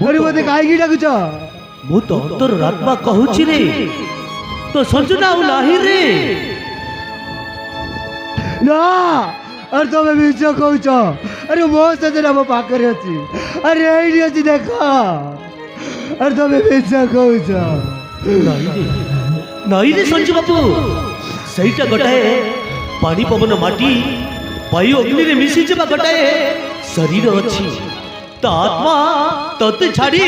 अरे मते काई डाकुछ मु तो अंतर आत्मा कहूची रे तो संजना आउ नाही रे ना अरे तुम मिछ कहूछ अरे मो सजना मो पाखरे अछि अरे एडी अछि देख अरे तुम मिछ कहूछ नहीं रे संजू बाबू सहीटा गोटाए पानी पवन माटी वायु अग्नि रे मिसी जबा गोटाए शरीर अछि ता आत्मा तते छाड़ी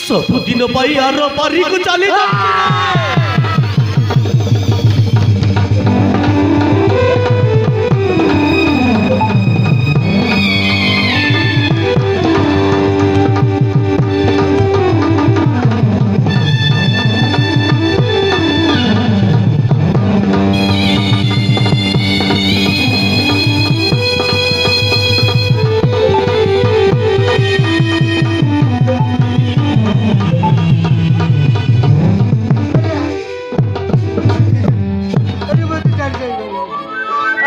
सब दिन पाई आरो पारी को चली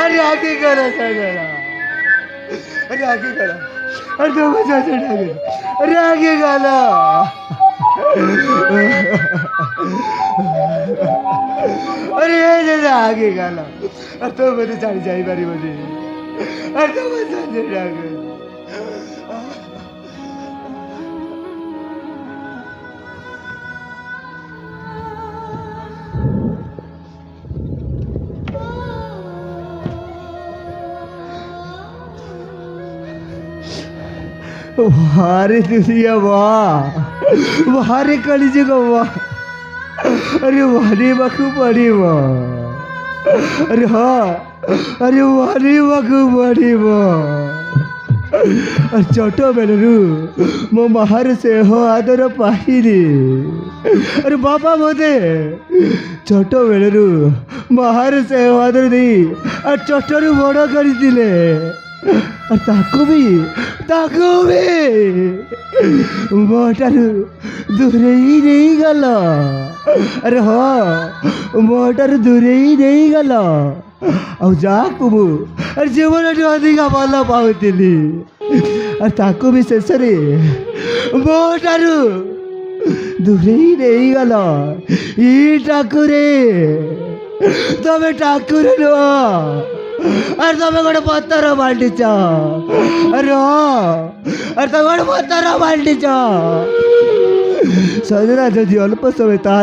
अरे आगे करा सजना अरे आगे करा अरे तो मजा चढ़ा गया अरे आगे गाला अरे जरा आगे गाला अरे तो मत चढ़ जाई बारी मुझे अरे तो मजा चढ़ा गया वारे दुनिया वाह वारे कलिजुग वाह अरे वारे बखू पड़ी वाह अरे हाँ अरे वारे बखू पड़ी वाह छोट बेलू मो बाहर से हो आदर पाहिरी अरे बाबा मते छोट बेलू बाहर से हो आदर दी छोटरू बड़ करथिले ताको भी मोटारू दूरे ही नहीं गल अरे हाँ मोटारू दूरे ही नहीं गल आकु अरे जीवन अधिका भल पाऊली ताको भी शेष मोटारू दूरे ही नहीं गल ई ठाकुरे तमें ठाकुर नुह अरे तुम गोटे पत्थर बाल्टीच अरे अरे तुम गोटे पत्थर बाल्टीच सजना जदि अल्प समय था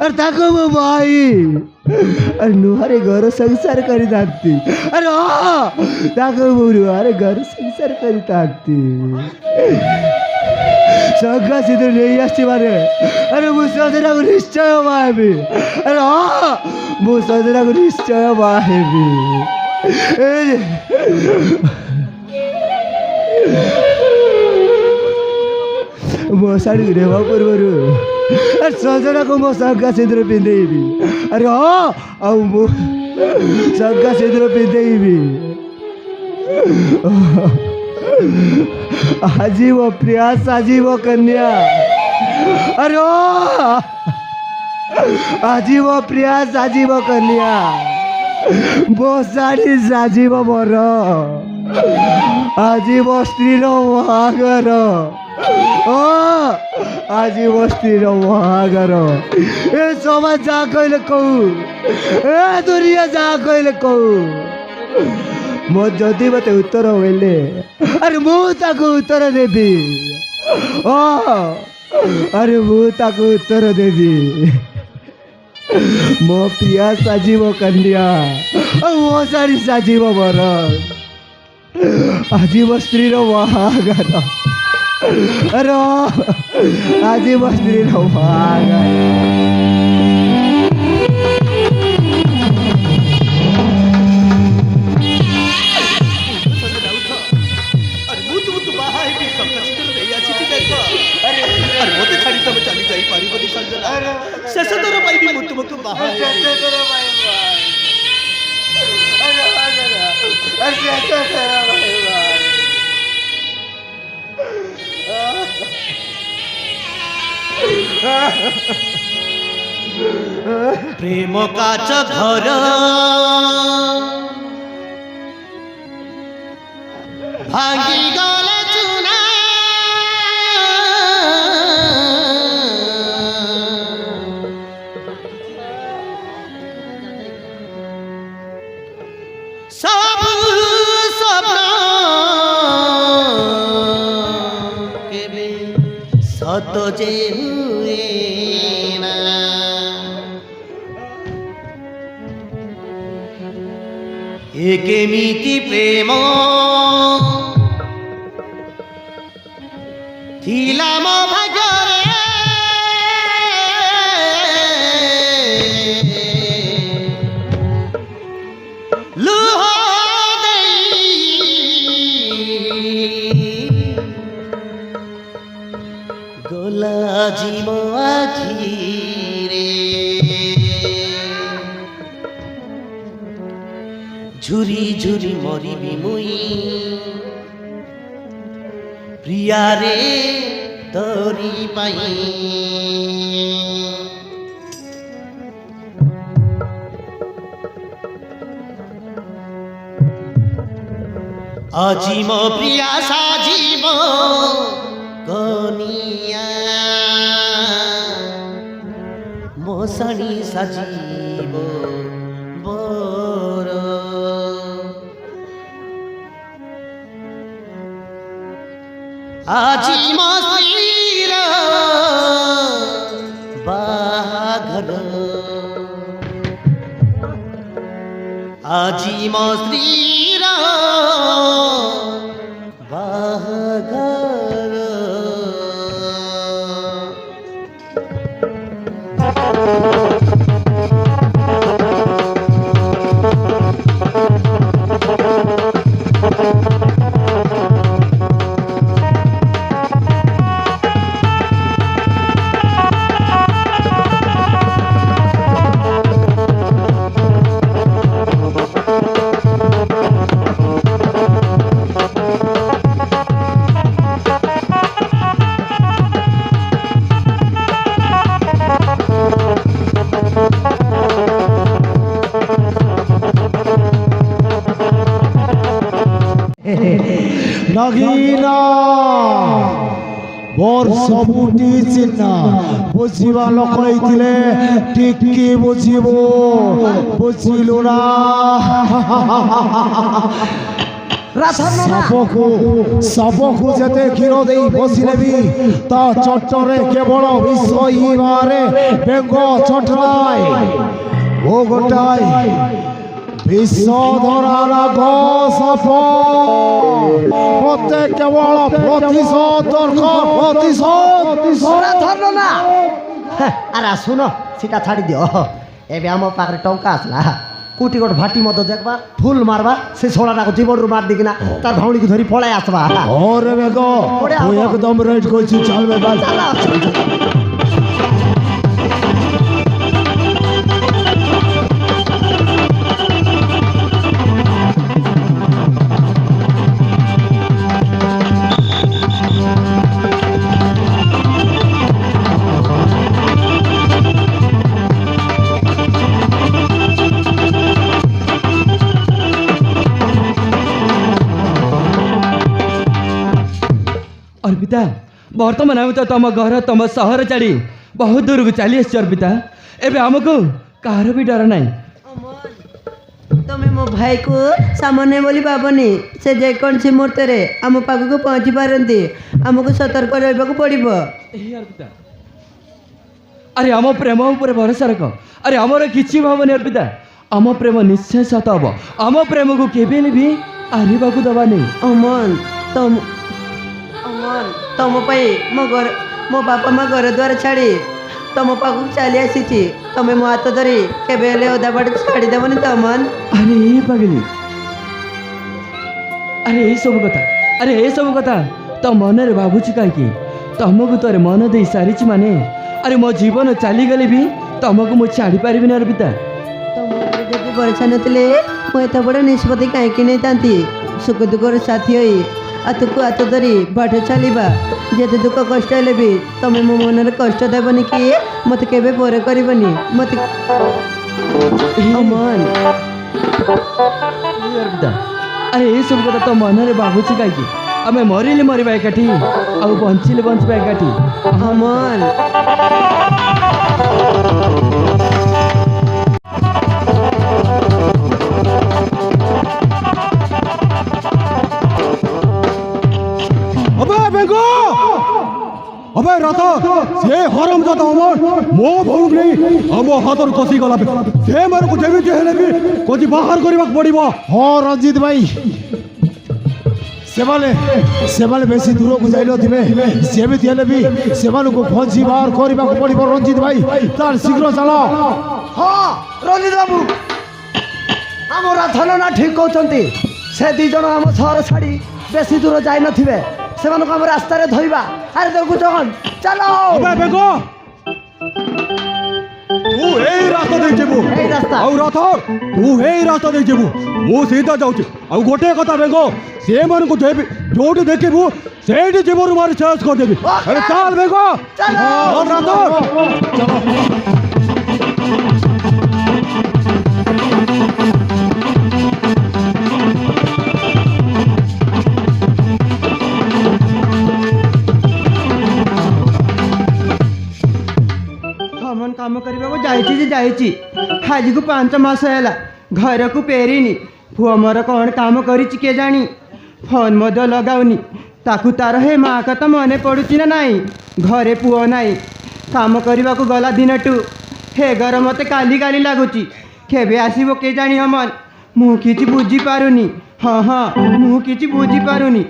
अरे ताको मो भाई अरे नुहारे घर संसार करी थाती अरे ताको मो नुहारे घर संसार करी थाती सगा सिद्धू नहीं आसी मारे अरे मु सजना को निश्चय बाहेबी अरे मु सजना को निश्चय बाहेबी मो शाड़ी रेवा पूर्व अरे सजना को मो सगा सिद्धू पिंधेबी अरे आउ मु सगा सिद्धू पिंधेबी आजीव प्रयास आजीव कन्या अरे आजीव प्रयास आजीव कन्या बसाड़ी साजीव मोर आजीव स्त्री महागर आजीव स्त्री महागर ए समाज जा कहले कहू ए दुनिया जा कहले कहू मो जदि मत उत्तर मिले अरे मुझे उत्तर देवी अरे मुझे उत्तर देवी मो प्रिया साजीव कन्या मो सारी साजीव मोर आजीव स्त्री महागर अरे आजीव स्त्री महागर शेष तोर पाइबी मुतु मुतु बाहा प्रेम काच घर भांगी गले चुना হত যে হুয়ে না। এ কেমিতি প্রেম থিলা মো ভাগ্যরে, লুহ দেই গলা জীব আখিরে, ঝুরি ঝুরি মরিবি মুই প্রিয়ারে তরি পাই। আজি মো প্রিয়া সাজিব কনিয়া, মশাণী সাজিব বর। আজি মো স্ত্রীর বাহাঘর, আজি মো স্ত্রীর বাহাঘর। নগিনা বর্ষ ফুটি চিহ্না বুঝিবা লোক হইলে ঠিকই বুঝিব, বুঝিল না সবকু যেতে ক্ষীর দেই বসিলেবি তা চট্টরে কেবল বিশ্বইবারে বেঙ্গ চট্টাই ও গোটাই বিশ্বধরার গপ মতে কেবল প্রতিশোধ দরকার, প্রতিশোধ ধরল না। আরে শুন সেটা ছাড়ি দিও, এবে আমার পাখে টঙ্কা আসলা কোটি কোটি ভাটি মতো দেখবা ফুল মারবা, সে ছোড়াটাকে জীবনরু মার দিকি না তার ভাউড়িকে ধরি পড়াই আসবা। ওরে বেগ তুই একদম রেড করছিস, চলবে বাল। अर्पिता बर्तमान आम तो तुम घर तुम सहर छाड़ी बहुत दूर को चली आस अर्पिता, एबे आमको कहार भी डर ना। তুমি ମୋ ଭାଇକୁ ସାମାନ୍ୟ ବୋଲି ଭାବନି, ସେ ଯେକୌଣସି ମୁହୂର୍ତ୍ତରେ ଆମ ପାଖକୁ ପହଞ୍ଚି ପାରନ୍ତି, ଆମକୁ ସତର୍କ ରହିବାକୁ ପଡ଼ିବ। अर्पिता अरे आम प्रेम उपर भरोसा रख, अरे आमर किसी भावनी अर्पिता, आम प्रेम निश्चय सत हम, आम प्रेम को केबे भी हारिबाकू दबानी। ଅମନ ତମ ପାଇଁ ମୋ ବାପା ମା ଘର ଦ୍ୱାର ଛାଡ଼ି ତମ ପାଖକୁ ଚାଲି ଆସିଛି, ତମେ ମୋ ହାତ ଧରି କେବେ ହେଲେ ଅଧା ବାଟ ଛାଡ଼ିଦେବନି ତ ଅମନ। अरे ये पगली, अरे ये सब कथा, अरे ये सब कथा तो मन रे भावुची कहीं तुमको तोरे मन दे सारी माने, अरे मो जीवन चली गले भी तुमको मुझे छाड़ी पारिबी ना अर्पिता। ତମ ଉପରେ ଯଦି ଭରସା ନଥିଲେ ମୁଁ ଏତେ ବଡ଼ ନିଷ୍ପତ୍ତି କାହିଁକି ନେଇଥାନ୍ତି। ସୁଖ ଦୁଃଖର ସାଥୀ ହୋଇ ହାତକୁ ହାତ ଧରି ବାଟ ଚାଲିବା, ଯେତେ ଦୁଃଖ କଷ୍ଟ ହେଲେ ବି ତମେ ମୋ ମନରେ କଷ୍ଟ ଦେବନି କି ମୋତେ କେବେ ପରେ କରିବନି ମୋତେ ଅମନ। अर्पिता अरे ये सब कथा तो मन रे भावुची कहीं आम मरिले मरवा एकाठी आ बंचिले बंचवा एकाठी। अमन अबे रथ से हरम जाता अमर मो भौक नहीं हम हाथर कसी गला से मार को जेमिति हेले भी कोजी बाहर करबाक पड़िबो ହଁ ରଞ୍ଜିତ ଭାଇ ସେମାନେ ବେଶୀ ଦୂରକୁ ଯାଇନଥିବେ ସେମିତି ହେଲେ ବି ସେମାନଙ୍କୁ ଖଞ୍ଜି ବାହାର କରିବାକୁ ପଡ଼ିବ ରଞ୍ଜିତ ଭାଇ ତାର ଶୀଘ୍ର ଚାଲ ହଁ ରଞ୍ଜିତ ବାବୁ ଆମ ରାଧନ ନା ଠିକ୍ କହୁଛନ୍ତି ସେ ଦୁଇ ଜଣ ଆମ ସହର ଛାଡ଼ି ବେଶୀ ଦୂର ଯାଇନଥିବେ ସେମାନଙ୍କୁ ଆମ ରାସ୍ତାରେ ଧରିବା ଆରେ ଦେଖୁଛ ଚାଲ अबे बेगो तू एई रास्ता दे जेबू ଏଇ ରାସ୍ତା ଆଉ ରଥ ତୁ ଏଇ ରାସ୍ତା ଦେଇ ଯିବୁ ମୁଁ ସିଧା ଯାଉଛି ଆଉ ଗୋଟିଏ କଥା ବେଙ୍ଗ ସେମାନଙ୍କୁ ଯୋଉଠି ଦେଖିବୁ ସେଇଠି ଜୀବନରୁ ମାରି ଶେଷ କରିଦେବି ଆରେ ଚାଲ ବେଙ୍ଗ ଚାଲ। ରଥ हमन काम करबा जाइछि जे जाइछि आज को 5 मास हैला घर को पेरिनी पुआ मोर कौन काम करिछि के जानी फोन मध्य लगाउनी ताकू तार हे माँ कथा मने पड़ुछि ना नाई घरे पुओ नाई काम करबा को गला दिनटू हे घर मते काली काली लागुछि केबे आसीबो के जानी हमन मु किछि बुझी पारुनी हाँ हाँ मु किछि बुझी पारुनी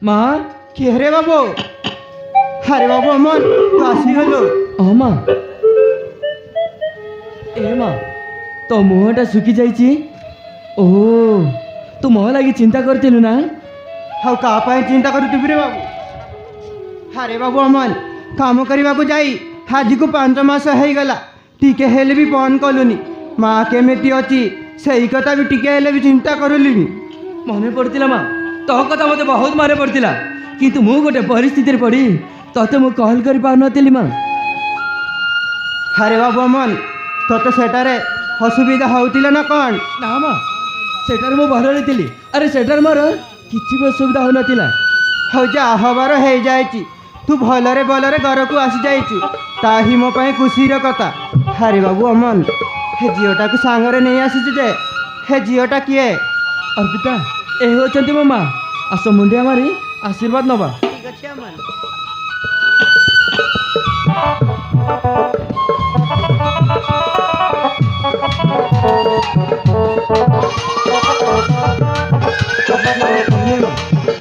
माँ के रे बाबू अरे बाबू अमन तू आसीगलु हाँ माँ ए माँ तो मुहटा सुखी जाइछि ओह तू मोह लगी चिंता करथिलु ना हाउ का पाए चिंता करुथिबि रे बाबू अरे बाबू अमन काम करबा को जाई आज को 5 मास हो गला टिके हेले भी फोन कलुनी माँ केमिति अछि सही कथा भी टिके हेले भी चिंता करुलिनी मने पड़तिला माँ तो कथा मते बहुत मारे पड़तिला किंतु मु गोटे परिस्थिति रे पड़ी तते मु कॉल करि पाउ नथिली माँ अरे बाबू अमन तो सेटारे असुविधा होतिला ना कौन ना माँ सेटार मु भलरे थिली अरे सेटार मोर किछि भी असुविधा हो नथिला हौ जा हबार हो जाइछि तू भलरे बलरे घर को आसी जाइछु ताही मो पाए खुशी र कथा अरे बाबू अमन हे झीटा को सांगरे नहीं आसीछु जे हे झीटा किए अर्पिता ए होचंती मो माँ आस मुंडिया मारी आशीर्वाद नबा ठीक अछि अमन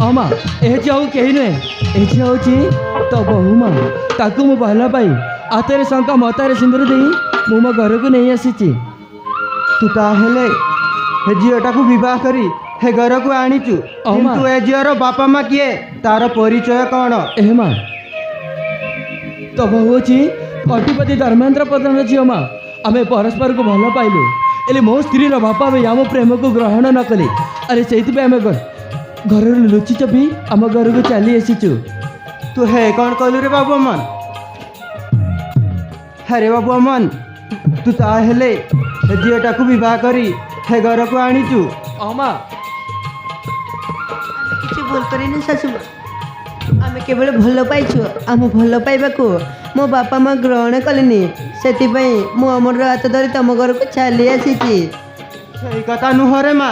अमा ए जाऊ कही नुहे ए जाऊँगी तो बहु माँ ताकू मु भल पाई आतरे शंका मतारे सिंदूर दे मु मो घर को नहीं आसी तू ताहेले हे झीटा को विवाह करी हे घर को आनीचु अम्मा। किंतु ए झीर बापा माँ किए तार परिचय कौन ए माँ तो बहु अच्छी कटिपति धर्मेन्द्र प्रधान झील माँ आम परस्पर को भल पाइलु एले मो स्त्री बापा भी आम प्रेम को ग्रहण न कले अरे से आम घर लुचि चपी आम घर को चली आसीचु तू हे कौन कहलु रे बाबू अमन अरे बाबू अमन तू ताहेले हे झीटा को विवाह करी हे घर को आनीचु अमा କିଛି ଭୁଲ କରିନି ଶାଶୁ ଆମେ କେବଳ ଭଲ ପାଇଛୁ ଆମ ଭଲ ପାଇବାକୁ ମୋ ବାପା ମା ଗ୍ରହଣ କଲେନି ସେଥିପାଇଁ ମୁଁ ଅମର ହାତ ଧରି ତମ ଘରକୁ ଚାଲି ଆସିଛି ସେଇ କଥା ନୁହଁରେ ମା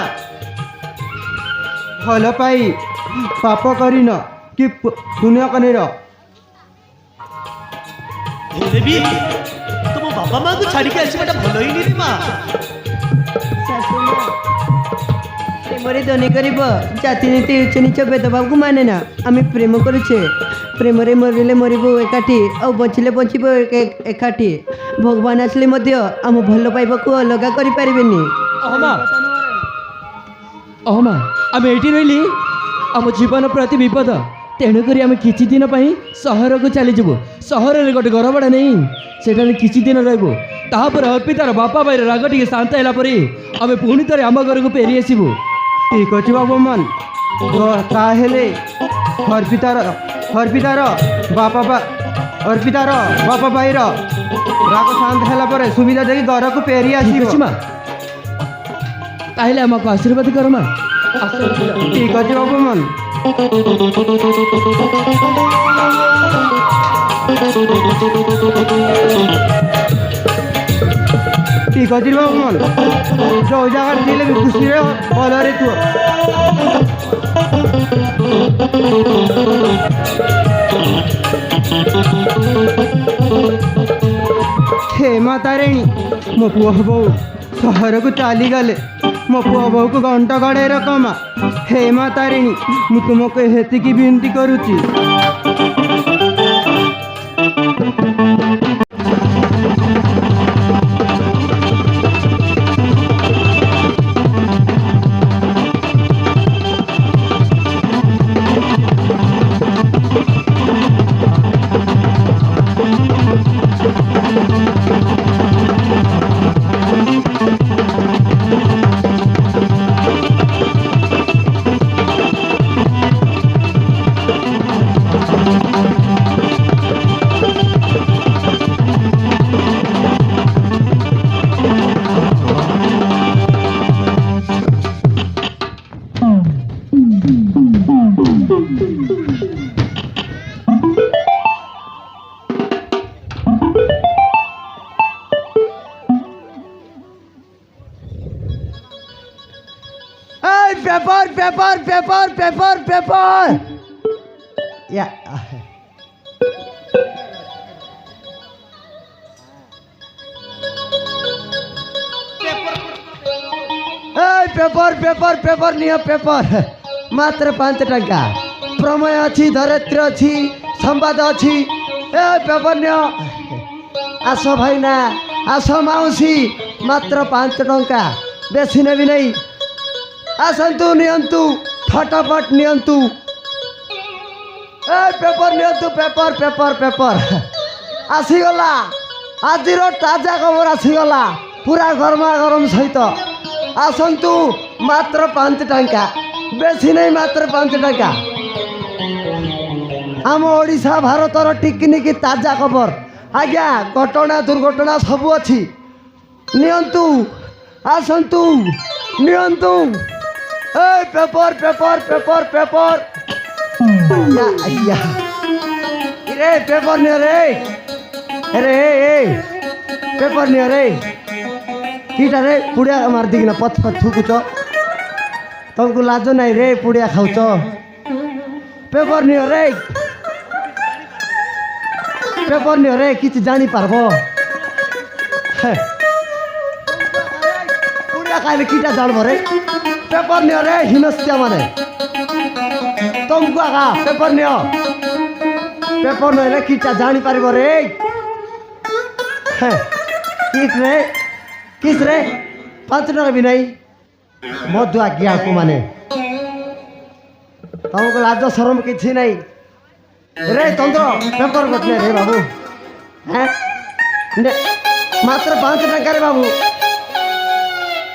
ଭଲ ପାଇ ପାପ କରିନ କି ପୁଣ୍ୟ କରିନ ହେଲେ ବି ତମ ବାପା ମାଙ୍କୁ ଛାଡ଼ିକି ଆସିବାଟା ଭଲ ହେଇନି ରେ ମା ପ୍ରେମରେ ଧନୀ କରିବ ଜାତି ନୀତି ଉଚ୍ଚ ନିଚ ଭେଦଭାବକୁ ମାନେ ନା ଆମେ ପ୍ରେମ କରୁଛେ ପ୍ରେମରେ ମରିଲେ ମରିବ ଏକାଠି ଆଉ ବଞ୍ଚିଲେ ବଞ୍ଚିବ ଏକାଠି ଭଗବାନ ଆସିଲେ ମଧ୍ୟ ଆମ ଭଲ ପାଇବାକୁ ଅଲଗା କରିପାରିବେନି अहमा आम ये रही आम जीवन प्रति विपद तेणुक आम किछि दिन सहर को चलीजु सहर में गोटे घर भड़ा नहीं सेठा किछि दिन रहीपर अर्पितार बापा भाई राग टे शांत है आम पुणी थे आम घर को फेरी आसबू ठीक अच्छे बाबू मन ताहेले अर्पितार बापा ଅର୍ପିତାର ବାପ ଭାଇର ରାଗ ଶାନ୍ତ ହେଲା ପରେ ସୁବିଧା ଦେଖି ଘରକୁ ଫେରି ଠିକ ଆସିବ। ଅଛି ମା ତାହେଲେ ଆମକୁ ଆଶୀର୍ବାଦ କର ମା ଆସ ଅର୍ପିତା। ଠିକ ଅଛି ବାବୁ ମନ। ଠିକ ଅଛି ବାବୁ ମନ। ଯୋଉ ଜାଗାରେ ଥିଲେ ବି ଖୁସିରେ ଭଲରେ ଥିବ। हे ମା ତାରିଣୀ ମୋ ପୁଅ ବୋଉ ସହରକୁ ଚାଲିଗଲେ। ମୋ ପୁଅ ବୋଉକୁ ଘଣ୍ଟ ଘଡ଼େଇ ରକମା। हे ମା ତାରିଣୀ ମୁଁ ତୁମକୁ ହେତିକି ବିନତି କରୁଛି। Paper paper paper paper paper या पेपर पेपर पेपर नियो पेपर मात्र 5 टंका प्रमेय अच्छी धरित्री अच्छी संवाद अच्छी पेपर नियो आस भाईना आस माउसी मात्र 5 टंका बेसी नेबी नहीं आसतु नियंतु फटाफट नियंतु पेपर नियंतु पेपर पेपर पेपर आसीगला आज ताजा खबर आसीगला पूरा गरमा गरम सहित आसतु मात्र 5 टंका बेसी नहीं मात्र 5 टंका आम ओडिशा भारतर टिकनिक ताजा खबर आज्ञा घटना दुर्घटना सब अच्छी नियंतु आसतु नियंतु पेपर पेपर पेपर पेपर रे पेपर नियो रे अरे पेपर नियो रे कीटा रे पुड़िया मार दिना पथ पथ थुकुच तुमको लाज नहीं रे पुड़िया खाऊच पेपर नियो रे पेपर नियो रे किसी जानी पारबो पुड़िया खाइले कीटा जानबो रे पेपर नियो रे हिमस्या माने तुमको आगा पेपर नियो पेपर नहीं रे कीटा जानी पारबो रे किस रे 5 टका भी नहीं मधु आज्ञा को माने तुमको लाज शरम किसी नहीं रे तंत्र पेपर गटने रे बाबू हैं मात्र 5 टका रे बाबू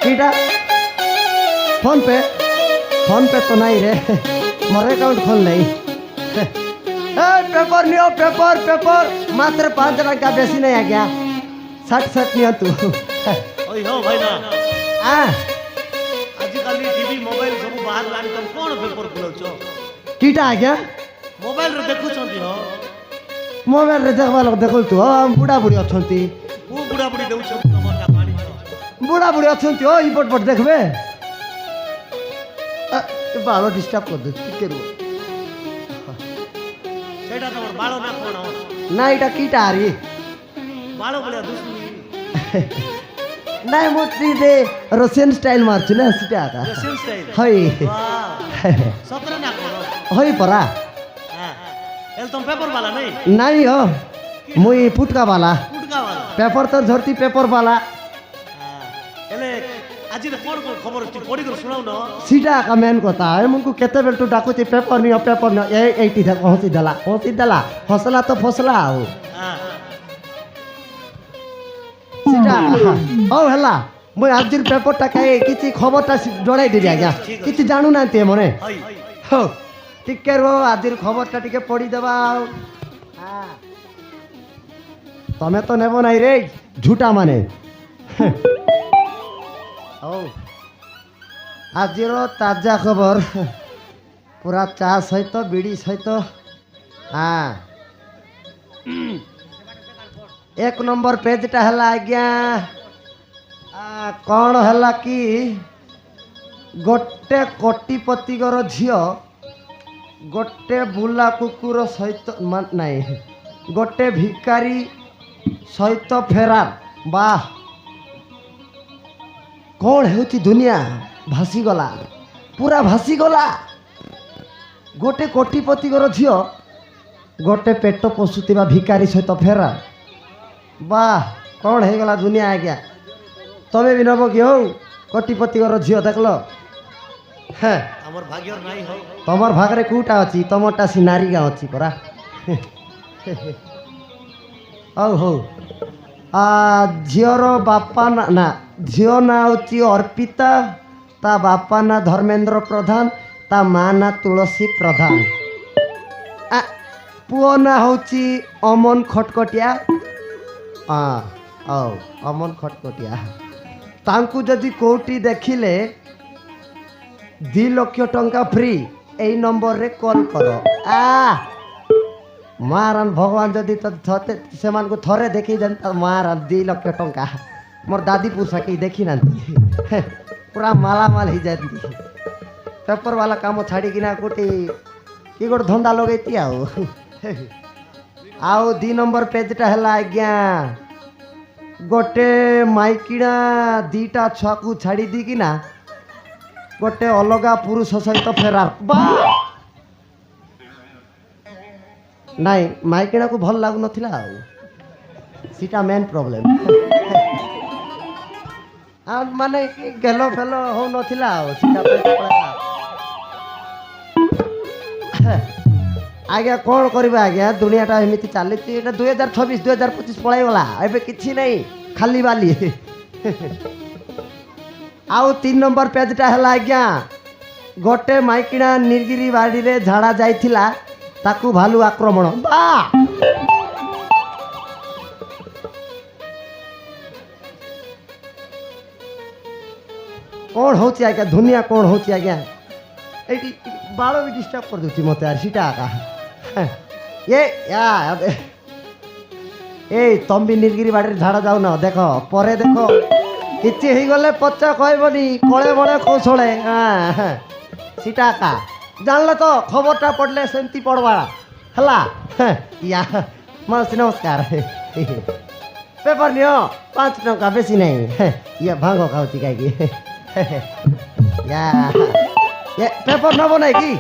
कीटा फोन पे तो नहीं रे मोर अकाउंट खोल नहीं पेपर नियो पेपर पेपर मात्र 5 टका बेसी नहीं आ गया 60 नियो तू ओइ हो भाईना हाँ आजिकल टीवी मोबाइल सब बाहर लानी तुम कौन पेपर खुलाउछ कीटा आ गया मोबाइल रे देखुछंती हो मोबाइल रे देखवा लोग देखल तू हम बुढ़ा बुढ़ी अछंती वो बुढ़ा बुढ़ी देउछ तमटा पानी छ बुढ़ा बुढ़ी अछंती ओ ई पट देखबे बालो डिस्टर्ब कर दे के रो सेटा तमर बालो ना कोन ना इटा कीटा आरी बालो बोले दुश्मनी नहीं मुट्ठी दे रशियन स्टाइल मारछु ना सीटा आता रशियन स्टाइल हई वाह 17 ना कोन हई परा हां एल तुम पेपर वाला नहीं नहीं हो मुई फुटका वाला फुटका वाला पेपर तो झरती पेपर वाला एले आज रे कोन कोन खबर ती पड़ी कर सुनाउ न सीटा का मेन कथा है मुनको केते बेल टू डाकुती पेपर नियो ए एटी था पहुंची दला फसला तो फसला हो हां सीटा ओ हला मुई आज पेपर टा काई किछि खबर टा जणाई देबी आज्ञा किछि जानू नांती मने हई हो टिके रो आज खबर टा टिके पड़ी देबा हां ତମେ ତ ନେବ ନାହିଁ ରେ ଝୁଟା ମାନେ। ହଉ ଆଜିର ତାଜା ଖବର ପୁରା ଚା ସହିତ ବିଡ଼ି ସହିତ। ହଁ 1 ନମ୍ବର ପେଜ୍ଟା ହେଲା ଆଜ୍ଞା କ'ଣ ହେଲା କି ଗୋଟେ କୋଟିପତିଙ୍କର ଝିଅ ଗୋଟେ ବୁଲା କୁକୁର ସହିତ ନାହିଁ ଗୋଟେ ଭିକାରୀ ସହିତ ଫେରାର। ବାଃ କ'ଣ ହେଉଛି ଦୁନିଆ ଭାସିଗଲା ପୁରା ଭାସିଗଲା। ଗୋଟେ କୋଟିପତିଙ୍କର ଝିଅ ଗୋଟେ ପେଟ ପୋଷୁଥିବା ଭିକାରୀ ସହିତ ଫେରାର। ବାଃ କ'ଣ ହେଇଗଲା ଦୁନିଆ ଆଜ୍ଞା। ତମେ ବି ନେବ କି? ହଉ କୋଟିପତିଙ୍କର ଝିଅ ଦେଖିଲ। হ্যাঁ আমার ভাগ্যর নাই হোক তোমার ভাগরে কোটা ଅଛି ତମରଟା ସି ନାରୀଗା ଅଛି ପରା। ହଉ ହଉ ଝିଅର ବାପା ନା ଝିଅ ନାଁ ହେଉଛି ଅର୍ପିତା, ତା ବାପା ନାଁ ଧର୍ମେନ୍ଦ୍ର ପ୍ରଧାନ, ତା ମା ନାଁ ତୁଳସୀ ପ୍ରଧାନ। ପୁଅ ନାଁ ହେଉଛି ଅମନ ଖଟକଟିଆ। ହଉ ଅମନ ଖଟକଟିଆ। ତାଙ୍କୁ ଯଦି କେଉଁଠି ଦେଖିଲେ 2 ଲକ୍ଷ ଟଙ୍କା ଫ୍ରି এই নম্বরে কল কর। মারান ভগবান যদি সেমানকু থরে দেখি দেন মারান 2 লক্ষ টঙ্কা মোর দাদি পুষাকে দেখি না পুরা মালামাল হয়ে যায়। পেপর বালা কাম ছাড়িকিনা কোটি কি গোটে ধন্দা লগাইতি আউ 2 নম্বর পেজটা হেলা আজ্ঞা গোটে মাইকিনা 2টা ছুয়াকু ছাড়ি দিকিনা গোটে অলগা পুরুষ সহিত ফেরার। নাই মাইকিনাକୁ ଭଲ ଲାଗୁନଥିଲା ଆଉ ସେଟା ମେନ୍ ପ୍ରୋବ୍ଲେମ୍। ଆଉ ମାନେ ଗେଲ ଫେଲ ହଉନଥିଲା ଆଉ ସେଟା ଆଜ୍ଞା କ'ଣ କରିବା ଆଜ୍ଞା ଦୁନିଆଟା ଏମିତି ଚାଲିଛି। ଏଇଟା 2026 2025 ପଳାଇଗଲା ଏବେ କିଛି ନାହିଁ ଖାଲି ବାଲି। ଆଉ 3 নম্বর পেজটা ହେଲା ଆଜ୍ଞା ଗୋଟେ ମାଇକିଣା ନିର୍ଗିରି ବାଡ଼ିରେ ଝାଡ଼ା ଯାଇଥିଲା ତାକୁ ଭାଲୁ ଆକ୍ରମଣ। କ'ଣ ହେଉଛି ଆଜ୍ଞା ଦୁନିଆ କ'ଣ ହେଉଛି ଆଜ୍ଞା। ଏଇଠି ବାଳ ବି ଡିଷ୍ଟର୍ବ କରିଦେଉଛି ମୋତେ ଆର ସେଟା ଆକା ଏ ତମ୍ବି ନିର୍ଗିରି ବାଡ଼ିରେ ଝାଡ଼ା ଯାଉନ ଦେଖ ପରେ ଦେଖ କିଛି ହେଇଗଲେ ପଚ କହିବନି କଳେ ବଳେ କୌଶଳେ। ସେଟା ଏକା ଜାଣିଲ ତ ଖବରଟା ପଢ଼ିଲେ ସେମିତି ପଢ଼ବା ହେଲା। ମାଉସୀ ନମସ୍କାର। ପେପର ନିଅ 5 ଟଙ୍କା ବେଶୀ ନାହିଁ। ଇଏ ଭାଙ୍ଗ ଖାଉଛି କାହିଁକି ପେପର ନେବ ନାହିଁ କି?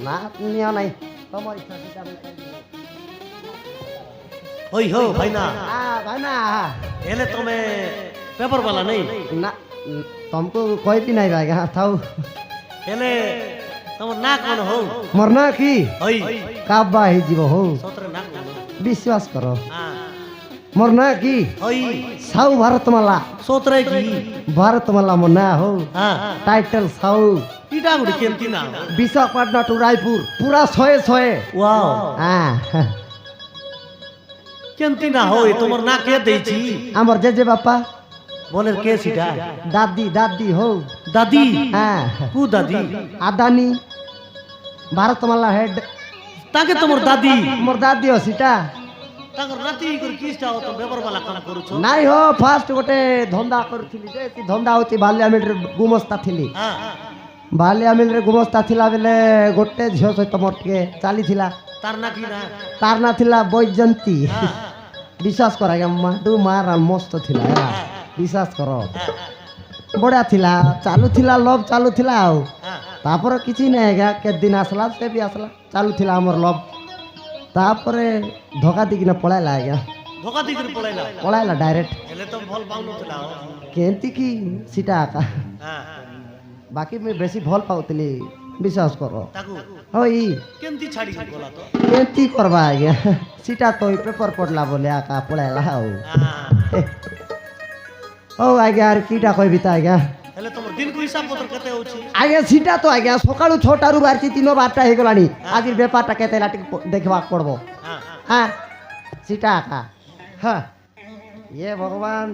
ନା ନିଅ ନାହିଁ ତମ ଇଚ୍ଛା ସେଟା ওই হো ভাইনা ଭାଇନା ହେଲେ ତମେ ପେପର ବାଲା ନାଇଁ ନା ତମକୁ କହିବି ନାହିଁ ଆଜ୍ଞା ଥାଉ। ହେଲେ ତମର ନାଁ କ'ଣ ହଉ? ମୋର ନାଁ କି ଓଇ କାବା ହେଇଯିବ। ହଉ ସତରେ ନାଁ କ'ଣ? ବିଶ୍ୱାସ କର ହଁ ମୋର ନାଁ କି ଓଇ ସାହୁ ଭାରତମାଲା। ସତରେ କି? ଭାରତମାଲା ମୋ ନାଁ। ହଉ ହଁ ଟାଇଟେଲ ସାହୁ। ଇଟା ଗୋଟେ କେମିତି ନା? ବିଶାଖାପାଟନା ଟୁ ରାୟପୁର ପୁରା 100 ୱାଓ হ্যাঁ କେମିତି ନା ହଉ ତମର ନାଁ କେ ଦେଇଛି? আমার জেজে বাপা ବୋଲେ କେ ସିଟା? দাদি দাদি। হଉ ଦାଦି হ্যাঁ କু ଦାଦି? আদানি ଭାରତମାলা হেড ତାଙ୍କେ ତମର ଦାଦି? মোর দাদি অসিটা ତାଙ୍କର ନାତି କରି କିସ୍ଟା ଆଉ ତମ ପେପର ବାଲା କାମ କରୁଛ? ନାଇଁ ହୋ ଫାଷ୍ଟ ଗୋଟେ ଧନ୍ଦା କରୁଥିଲି ଯେ ସେ ଧନ୍ଦା ହେଉଛି ବାଲିଆ ମିଲରେ ଗୁମସ୍ତା ଥିଲି। ହଁ ବାଲିଆ ମିଲରେ ଗୁମସ୍ତା ଥିଲା ବେଲେ ଗୋଟେ ଝିଅ ସହିତ ମୋର ଟିକେ ଚାଲିଥିଲା। ତାର ନାଁ କି ନା? ତାର ନାଁ ଥିଲା ବୈଜନ୍ତୀ। ହଁ ବିଶ୍ୱାସ କର ଆଜ୍ଞା ମାଡୁ ମାର ମସ୍ତ ଥିଲା ହେଲା ବିଶ୍ୱାସ କର ବଢ଼ିଆ ଥିଲା ଚାଲୁଥିଲା ଲଭ୍ ଚାଲୁଥିଲା ଆଉ ତାପରେ କିଛି ନାହିଁ ଆଜ୍ଞା କେତେ ଦିନ ଆସିଲା ସେ ବି ଆସିଲା ଚାଲୁଥିଲା ଆମର ଲଭ୍ ତାପରେ ଧୋକା ଦେଇକିନା ପଳାଇଲା ଆଜ୍ଞା ଧୋକା ଦେଇକିରି ପଳେଇଲା? ପଳାଇଲା ଡାଇରେକ୍ଟ ହେଲେ ତ ଭଲ ପାଉନଥିଲା ହୋ। କେମିତି କି ସେଟା ଆକା ବାକି ମୁଁ ବେଶୀ ଭଲ ପାଉଥିଲି ବିଶ୍ୱାସ କର। ତାକୁ ହଇ କେମିତି ଛାଡ଼ି ଗଲା ତ? କେମିତି କରବା ଆଜ୍ଞା ସେଟା ତ ପେପର ପଢ଼ିଲା ବୋଲେ ଆକା ପଳାଇଲା ଆଉ। ହଉ ଆଜ୍ଞା ଆର କିଟା କହିବି ତ ଆଜ୍ଞା। ହେଲେ ତମର ଦିନକୁ ହିସାବ ପତ୍ର କେତେ ହେଉଛି? ଆଜ୍ଞା ସେଟା ତ ଆଜ୍ଞା ସକାଳୁ 6ଟାରୁ ବାହାରିଛି 3 ବାରଟା ହେଇଗଲାଣି। ଆଜି ବେପାରଟା କେତେ ହେଲା ଟିକେ ଦେଖିବାକୁ ପଡ଼ବ। হ্যাঁ সেটা আঁকা হ্যাঁ ইয়ে ভগবান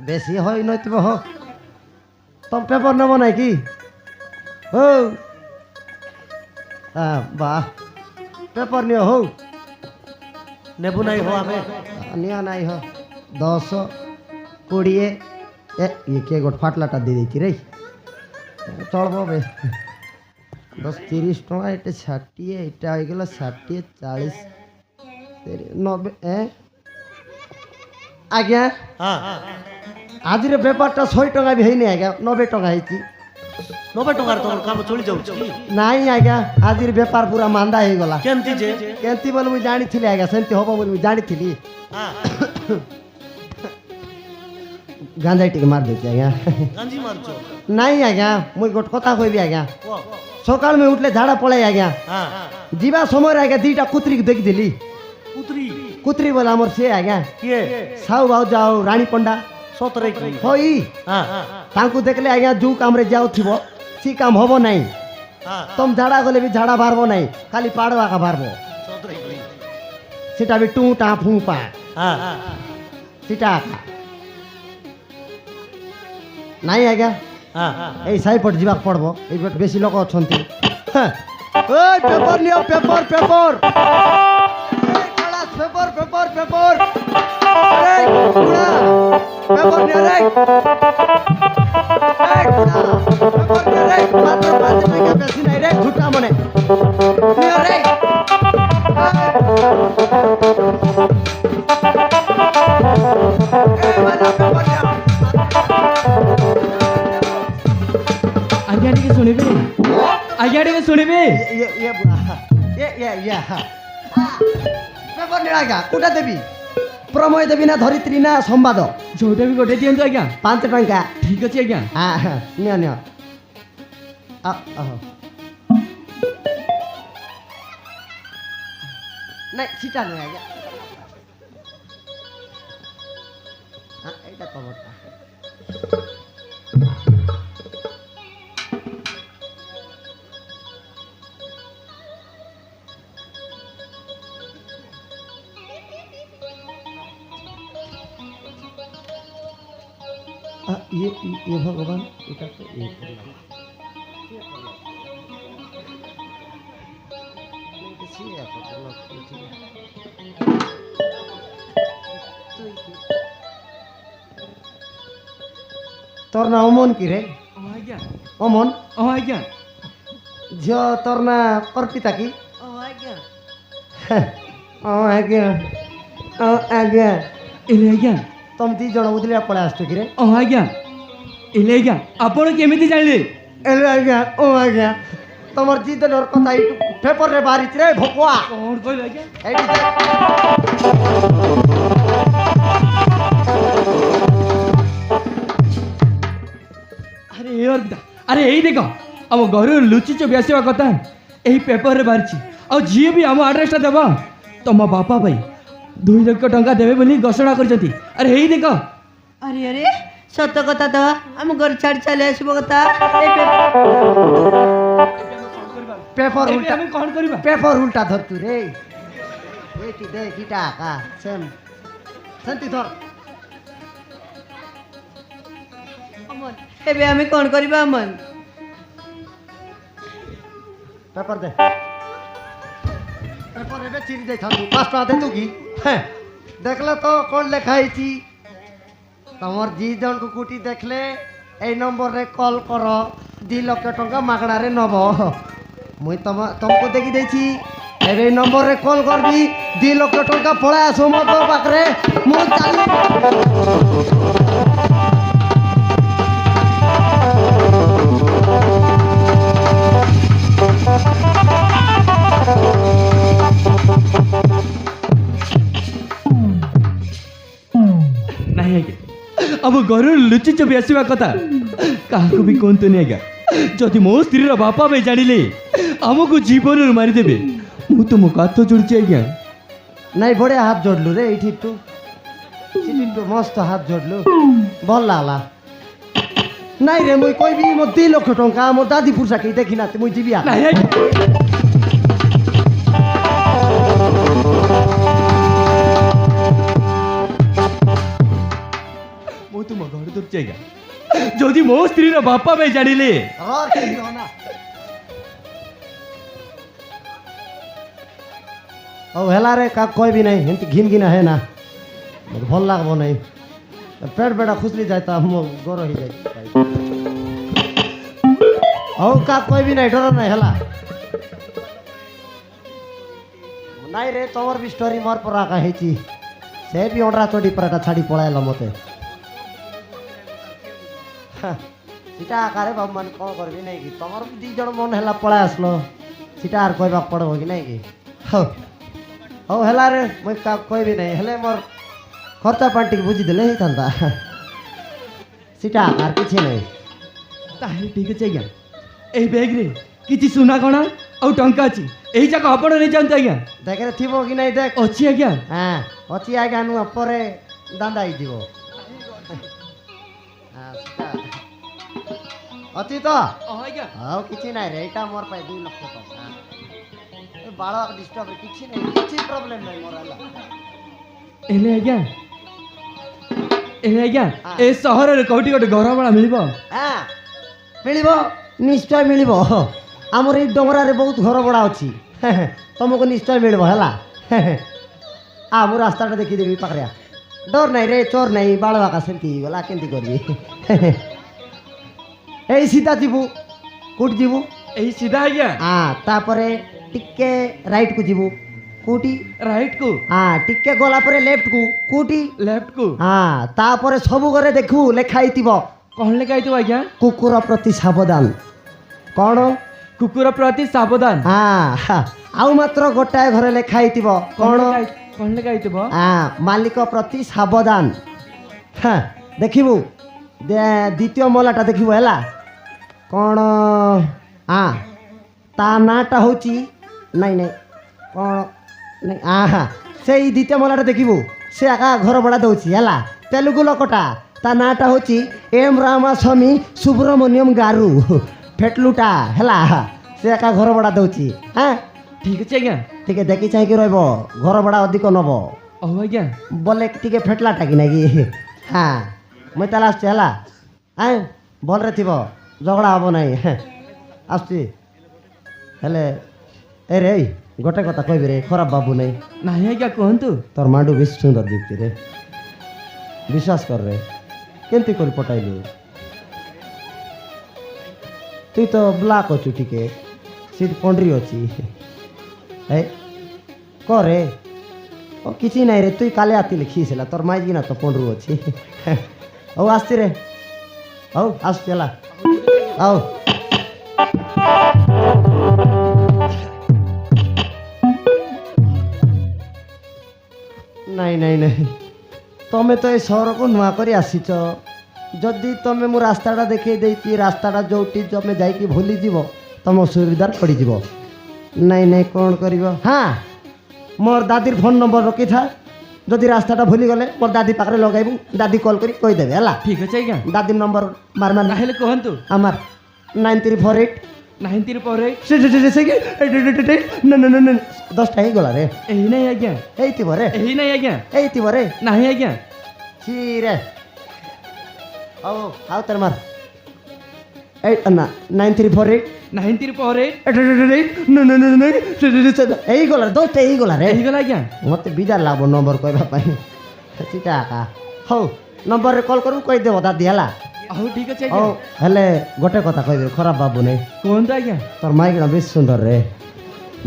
বেশি হয় নয়তো হোক তোম পেপার নেব নাকি ও হ্যাঁ বাহ পেপার নিও হো নেবু নাই হো আমি নিও নাই হো 10 20 ইয়ে কে গোট ফাটলাটা দিয়ে দিচ্ছি রে চলব বে 10-30 টাকা এটা 60 এটা হয়ে গেল 60 40 90 আজ্ঞা হ্যাঁ আজির ব্যাপারটা 100 টাকা বি হয়নি আজ্ঞা 90 টাকা হয়েছি 90 টঙ্কার তোর কাম চলি যাଉଛି কি নাই আজ্ঞা আজির ব্যাপার পুরা মান্দা হয়ে গলা কেমতি যে কেমতি বলে মুই জানিଥିଲି আজ্ঞা সেমতি হব বলে মুই জানিଥିଲି হ্যাঁ গাঁজাই টিকে মার দিচ্ছি আজ্ঞা গাঞ্জি মারছো নাই আজ্ঞা মুই গোট কথা কইবি আজ্ঞা ও সকাল মে উঠলে ঝাড়া পড়াই আজ্ঞা হ্যাঁ ଯିବା ସମୟରେ ଆଜ୍ଞା ଦୁଇଟା କୁତ୍ରିକି ଦେଖିଥିଲି পুত্রি କୁତ୍ରି ବୋଲେ ଆମର ସିଏ ଆଜ୍ଞା କିଏ ସାହୁ ଭାଉଜ ଆଉ ରାଣୀ ପଣ୍ଡା ସତରେ କି ହଇ ହଁ ତାଙ୍କୁ ଦେଖିଲେ ଆଜ୍ଞା ଯୋଉ କାମରେ ଯାଉଥିବ ସେ କାମ ହବ ନାହିଁ ହଁ ତମ ଝାଡ଼ା ଗଲେ ବି ଝାଡ଼ା ବାହାରିବ ନାହିଁ ଖାଲି ପାଡ଼ ଆକା ବାହାରିବ ସତରେ କି ସେଟା ବି ଟୁ ଟା ଫୁ ପା ହଁ ସେଟା ନାଇଁ ଆଜ୍ଞା ହଁ ଏଇ ସାହି ପଟେ ଯିବାକୁ ପଡ଼ବ ଏଇ ପଟେ ବେଶୀ ଲୋକ ଅଛନ୍ତି ওই পেপার নিও paper paper paper paper paper এই বুড়া পেপার নিও রে এই বুড়া পেপার নিও রে মাত্র 5 টাকা বেশি নাই রে ঝুটা মনে নিও রে এই বালা পেপার নিও ଆଜ୍ଞା ଟିକେ ଶୁଣିବେ ଆଜ୍ଞା ଟିକେ ଶୁଣିବେ ये बुढ़ा ये पेपर निरागा कोटा देवी प्रमय देवी ना धरित्री ना संवाद ଯୋଉଟା ବି ଗୋଟେ ଦିଅନ୍ତୁ ଆଜ୍ଞା 5 ଟଙ୍କା ଠିକ ଅଛି ଆଜ୍ଞା हाँ नियो नियो नहीं सीटा नहीं आएगा এইটা তো বড়টা ये भगवान এটা তো এই করলাম দেখছি এত লোক তোর না অমন কি রে ଆଜ୍ଞା অমন ଆଜ୍ଞା ঝিও তোর না অর্পিতা কি ଆଜ୍ଞା আজ্ঞা আজ্ঞା ଏଲେ ଆଜ୍ଞା ତମେ ଦି ଜଣ ଉଦଲିଆ ପଳେଇ ଆସୁଛ କି ରେ ଆଜ୍ଞା ଏଲେ ଆଜ୍ଞା ଆପଣ କେମିତି ଜାଣିଲେ ଏଲେ ଆଜ୍ଞା ଆଜ୍ଞା ତମର ଜି ଦିନର କଥା ଏଇଠୁ ପେପରରେ ବାହାରିଛି ରେ ଭକୁଆ କ'ଣ କହିଲେ ଆଜ୍ଞା ଏଇଠି ଆରେ ଏ ଅର୍ପିତା ଆରେ ଏଇ ଦେଖ ଆମ ଘରୁ ଲୁଚି ଚୋବି ଆସିବା କଥା ଏହି ପେପରରେ ବାହାରିଛି ଆଉ ଯିଏ ବି ଆମ ଆଡ୍ରେସଟା ଦେବ ତମ ବାପା ପାଇଁ 2 ଲକ୍ଷ ଟଙ୍କା ଦେବେ ବୋଲି ଘୋଷଣା କରିଛନ୍ତି ଆରେ ଏଇ ଦେଖ ଆରେ ଆରେ ସତ କଥା ତ ଆମ ଘର ଛାଡ଼ି ଚାଲି ଆସିବ କଥା পেপর ଏବେ উল্টা ଆମେ କ'ଣ କରିବା পেপর উল্টা ধরতু রে এইটি দে কিটা কা সেম সেন্তি ধর ଅମନ ଏବେ ଆମେ କ'ଣ କରିବା ଅମନ পেপর দে পেপর এবে চিরি দেই থাকু 5 টাকা দে তু কি হ্যাঁ দেখলে তো কোন লেখা হইছি তোমার জি জন কো কুটি দেখলে এই নম্বরে কল কর 2 লক্ষ টাকা মাগଣାরে নব মুই তোমাকে দেখি দেইছি এবে এই নম্বরে কল করবি 2 লক্ষ টাকা পড়ে আসো মো তো পাখরে মু চালি ନାହିଁ ଆଜ୍ଞା ଆମ ଘରୁ ଲୁଚି ଚୋବି ଆସିବା କଥା କାହାକୁ ବି କୁହନ୍ତୁନି ଆଜ୍ଞା ଯଦି ମୋ ସ୍ତ୍ରୀର ବାପା ଭାଇ ଜାଣିଲେ ଆମକୁ ଜୀବନରୁ ମାରିଦେବେ ମୁଁ ତୁମକୁ ହାତ ଯୋଡ଼ୁଛି ଆଜ୍ଞା নাই বড়িয়া হাত জোড়লু রে এইটি একটু মস্ত হাত জোড়লু ভাল লাগলা নাই রে মুই কইবি মো 2 লক্ষ টাকা মোর দাদি পুরসাকে দেখি না মুই দিবি ନାହିଁ ଆଜ୍ଞା ଆଜ୍ଞା ଯଦି ମୋ ସ୍ତ୍ରୀର ବାପା ଭାଇ ଜାଣିଲେ ହଉ ହେଲା ରେ କାହା କହିବି ନାହିଁ ଏମିତି ଘିନ୍ ଘିନା ହେ ନା ମୋତେ ଭଲ ଲାଗବ ନାହିଁ ପେଟ ବେଟା ଖୁସଲି ଯାଏ ତା ମୋ ଗର ହେଇଯାଏ ହଉ କାହା କହିବି ନାହିଁ ଡର ନାହିଁ ହେଲା ନାଇଁ ରେ ତମର ବି ଷ୍ଟୋରି ମୋର ପରା ଏକା ହେଇଛି ସେ ବି ଅଣ୍ଡରା ଚଢି ପରାଟା ଛାଡ଼ି ପଳାଇଲ ମୋତେ ସେଟା ଆକାରେ ବାବୁ ମାନେ କ'ଣ କରିବି ନାଇଁ କି ତମର ବି 2 ଜଣ ମନ ହେଲା ପଳାଇ ଆସିଲ ସେଟା ଆର କହିବାକୁ ପଡ଼ିବ କି ନାଇଁ କି ହଉ ହଉ ହେଲା ରେ ମୁଇଁ କାହାକୁ କହିବି ନାହିଁ ହେଲେ ମୋର ଖର୍ଚ୍ଚା ପାଣି ଟିକେ ବୁଝିଦେଲେ ହେଇଥାନ୍ତା ସେଟା ଆକାର କିଛି ନାହିଁ ତାହେଲେ ଠିକ୍ ଅଛି ଆଜ୍ଞା ଏଇ ବ୍ୟାଗ୍ରେ କିଛି ସୁନା କଣା ଆଉ ଟଙ୍କା ଅଛି ଏଇ ଯାକ ଆପଣ ନେଇଯାଆନ୍ତୁ ଆଜ୍ଞା ଦେଖରେ ଥିବ କି ନାହିଁ ଦେଖ ଅଛି ଆଜ୍ଞା ହଁ ଅଛି ଆଜ୍ଞା ନୁହଁ ପରେ ଦାନ୍ଦା ହେଇଯିବ ଅଛି ତ ଆଜ୍ଞା ଆଉ କିଛି ନାହିଁ ରେ ଏଇଟା ମୋର ପାଇଁ 2 ଲକ୍ଷ ଟଙ୍କା ଏ ବାଳ ଡିଷ୍ଟର୍ବ କିଛି ନାହିଁ କିଛି ପ୍ରୋବ୍ଲେମ୍ ନାହିଁ ମୋର ହେଲା ହେଲେ ଆଜ୍ଞା ଏ ସହରରେ କୋଉଠି ଗୋଟେ ଘର ଭଡ଼ା ମିଳିବ ହଁ ମିଳିବ ନିଶ୍ଚୟ ମିଳିବ ଆମର ଏଇ ଡଙ୍ଗରାରେ ବହୁତ ଘର ଭଡ଼ା ଅଛି ତମକୁ ନିଶ୍ଚୟ ମିଳିବ ହେଲା ମୁଁ ରାସ୍ତାଟା ଦେଖିଦେବି ପାଖରେ ଡର ନାହିଁ ରେ ଚୋର ନାହିଁ ବାଳ ବାକା ସେମିତି ଗଲା କେମିତି କରିବି ଏଇ ସିଧା ଯିବୁ କୋଉଠି ଯିବୁ ଏଇ ସିଧା ଆଜ୍ଞା ତାପରେ ଟିକେ ରାଇଟକୁ ଯିବୁ କୋଉଠି ରାଇଟକୁ ଟିକେ ଗଲା ପରେ ଲେଫ୍ଟକୁ କୋଉଠି ଲେଫ୍ଟକୁ ତାପରେ ସବୁ ଘରେ ଦେଖିବୁ ଲେଖା ହେଇଥିବ କ'ଣ ଲେଖା ହେଇଥିବ ଆଜ୍ଞା କୁକୁର ପ୍ରତି ସାବଧାନ କ'ଣ କୁକୁର ପ୍ରତି ସାବଧାନ ଆଉ ମାତ୍ର ଗୋଟାଏ ଘରେ ଲେଖା ହେଇଥିବ କ'ଣ କ'ଣ ଲେଖା ହେଇଥିବ ମାଲିକ ପ୍ରତି ସାବଧାନ ଦେଖିବୁ ଦ୍ୱିତୀୟ ମହଲାଟା ଦେଖିବୁ ହେଲା କ'ଣ ତା ନାଁଟା ହେଉଛି ନାଇଁ ନାଇଁ କ'ଣ ନାଇଁ ସେଇ ଦ୍ୱିତୀୟ ମହଲାଟା ଦେଖିବୁ ସେ ଆକା ଘର ଭଡ଼ା ଦେଉଛି ହେଲା ତେଲୁଗୁ ଲୋକଟା ତା ନାଁଟା ହେଉଛି ଏମ୍ ରାମାସ୍ୱାମୀ ସୁବ୍ରମଣ୍ୟମ ଗାରୁ ଫେଟଲୁଟା ହେଲା ସେ ଏକା ଘର ଭଡ଼ା ଦେଉଛି ଠିକ୍ ଅଛି ଆଜ୍ଞା ଟିକେ ଦେଖି ଚାହିଁକି ରହିବ ଘର ଭଡ଼ା ଅଧିକ ନେବ ହଉ ଆଜ୍ଞା ବୋଲେ ଟିକେ ଫେଟଲାଟା କି ନାଇଁ କି ମୁଇଁ ତାହେଲେ ଆସୁଛି ହେଲା ଭଲରେ ଥିବ ଝଗଡ଼ା ହେବ ନାହିଁ ଆସୁଛି ହେଲେ ଏ ରେ ଗୋଟେ କଥା କହିବି ରେ ଖରାପ ଭାବୁ ନାହିଁ ନାହିଁ ଆଜ୍ଞା କୁହନ୍ତୁ ତୋର ମାଣ୍ଡୁ ବେଶୀ ସୁନ୍ଦର ଦିପ୍ତି ରେ ବିଶ୍ୱାସ କର ରେ କେମିତି କରି ପଟାଇଲୁ তুই তো ব্ল্যাক অছু টিকে সিট পন্ড্রি অছি এই করে ও কিছু নাই রে তুই কালে আতি লিখিছিলা তোর মাইজি না তো পন্ড্রু অছি ও আসছি রে ও আসছি হেলা আও ନାଇଁ ନାଇଁ ନାଇଁ ତମେ ତ ଏ ସହରକୁ ନୂଆ କରି ଆସିଛ ଯଦି ତମେ ମୁଁ ରାସ୍ତାଟା ଦେଖେଇ ଦେଇଛି ରାସ୍ତାଟା ଯେଉଁଠି ତମେ ଯାଇକି ଭୁଲିଯିବ ତମ ସୁବିଧାରେ ପଡ଼ିଯିବ ନାଇଁ ନାଇଁ କ'ଣ କରିବ ମୋର ଦାଦିର ଫୋନ୍ ନମ୍ବର ରଖିଥା ଯଦି ରାସ୍ତାଟା ଭୁଲିଗଲେ ମୋର ଦାଦି ପାଖରେ ଲଗାଇବୁ ଦାଦି କଲ୍ କରି କହିଦେବେ ହେଲା ଠିକ୍ ଅଛି ଆଜ୍ଞା ଦାଦି ନମ୍ବର ମାରମା ହେଲେ କୁହନ୍ତୁ ଆମର 9348 10ଟା ହେଇଗଲା ରେ ଏହି ନାହିଁ ଆଜ୍ଞା ହେଇଥିବ ରେ ଏହି ନାହିଁ ଆଜ୍ଞା ହେଇଥିବ ରେ ନାହିଁ ଆଜ୍ଞା ରେ ଆଉ ଆଉ ତୋର ମାର 9348 ହେଇଗଲା 10ଟା ହେଇଗଲା ରେ ହେଇଗଲା ଆଜ୍ଞା ମତେ ବିଜାର ଲାଗବ ନମ୍ବର କହିବା ପାଇଁ ସେଟା ଆକା ହଉ ନମ୍ବରରେ କଲ୍ କରିବୁ କହିଦେବ ଦାଦି ହେଲା ହଉ ଠିକ୍ ଅଛି ହଉ ଆଜ୍ଞା ହେଲେ ଗୋଟେ କଥା କହିବି ଖରାପ ଭାବୁ ନାହିଁ କୁହନ୍ତୁ ଆଜ୍ଞା তোর মাইকটা বেশ সুন্দর রে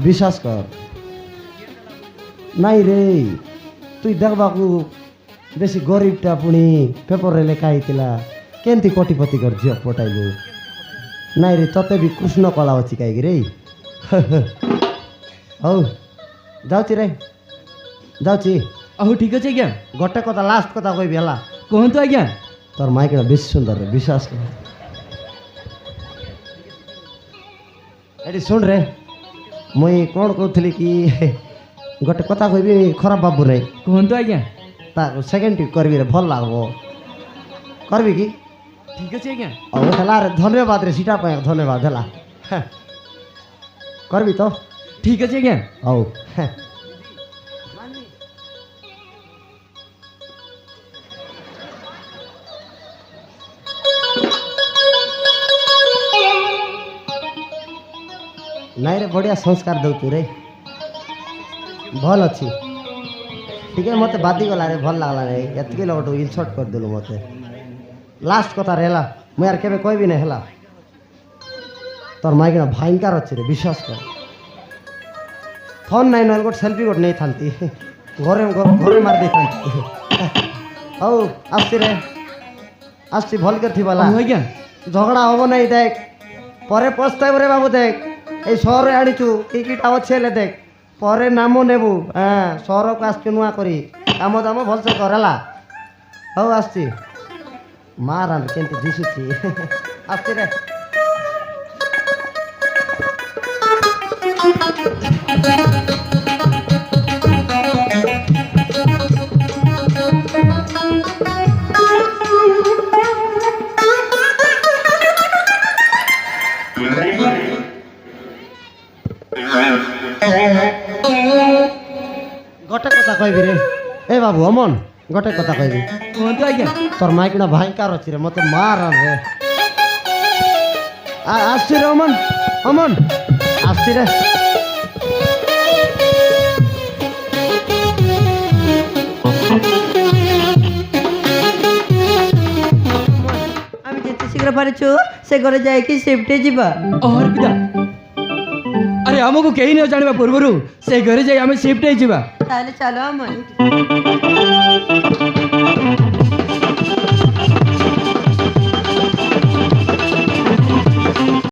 বিশ্বাস কর নাই রে তুই দেখবাকু বেশি গরিবটা পুনি পেপরে লেখা হয়েছিল কেমতি কোটিপতি কর ঝিও পটাইলু নাই রে ততে বি কৃষ্ণ কলা অছি কাইকি রে হଉ যাচ্ছি রে যাচ্ছি ହଉ ଠିକ୍ ଅଛି ଆଜ୍ଞା ଗୋଟେ କଥା ଲାଷ୍ଟ କଥା କହିବି ହେଲା କୁହନ୍ତୁ ଆଜ୍ଞା তোর মাইকটা বেশ সুন্দর রে বিশ্বাস কর ଏଠି ଶୁଣ ରେ ମୁଇଁ କ'ଣ କହୁଥିଲି କି ଗୋଟେ କଥା କହିବି ଖରାପ ଭାବୁ ନାହିଁ କୁହନ୍ତୁ ଆଜ୍ଞା ତା ସେକେଣ୍ଡ କରିବି ରେ ଭଲ ଲାଗବ କରିବି କି ଠିକ୍ ଅଛି ଆଜ୍ଞା ହଉ ହେଲା ରେ ଧନ୍ୟବାଦ ରେ ସେଟା ପାଇଁ ଧନ୍ୟବାଦ ହେଲା କରିବି ତ ଠିକ୍ ଅଛି ଆଜ୍ଞା ହଉ ବଢ଼ିଆ ସଂସ୍କାର ଦେଉଛୁ ରେ ଭଲ ଅଛି ଟିକେ ମୋତେ ବାଧିଗଲା ରେ ଭଲ ଲାଗଲା ରେ ଏତିକି ଲୋକଠୁ ଇନସଲ୍ଟ କରିଦେଲୁ ମୋତେ ଲାଷ୍ଟ କଥାରେ ହେଲା ମୁଁ ଆର କେବେ କହିବି ନାହିଁ ହେଲା তোর মাইকিনা ভয়ঙ্কর ଅଛି রে বিশ্বাস কর ফোন নাই নହେଲେ ଗୋଟେ ସେଲ୍ଫି ଗୋଟେ ନେଇଥାନ୍ତି ଘରେ ଘରେ ମାରି ଦେଇଥାନ୍ତି ହଉ ଆସୁଛି ରେ ଆସୁଛି ଭଲ କରି ଥିବାଲା ହଁ ଆଜ୍ଞା ଝଗଡ଼ା ହବ ନାହିଁ ଦେଖ ପରେ ପସ୍ତାଇବ ରେ ବାବୁ ଦେଖ ଏଇ ସହରରେ ଆଣିଛୁ ଟିକିଟା ଅଛି ହେଲେ ଦେଖ ପରେ ନାମ ନେବୁ ହଁ ସହରକୁ ଆସିଛୁ ନୂଆ କରି କାମ ଦାମ ଭଲସେ କର ହେଲା ହଉ ଆସୁଛି ମାରାନ କେମିତି ଦିଶୁଛି ଆସୁଛି ରେ গোটে কথা কইবি রে এ বাবু অমন গোটে কথা কইবি କୁହନ୍ତୁ ଆଜ୍ଞା তোর মাইকিনা ভয়ঙ্কর ଅଛି রে মতে মারান রে আসছি রে অমন অমন আসছি রে আমি যেতে শীঘ্র পারিଛୁ ସେ ଘରେ ଯାଇକି ସିଫ୍ଟ ଯିବା ଅର୍ପିତା ଆରେ ଆମକୁ କେହି ନ ଜାଣିବା ପୂର୍ବରୁ ସେ ଘରେ ଯାଇ ଆମେ ସିଫ୍ଟ ହେଇଯିବା ତାହେଲେ ଚାଲ ଅମନ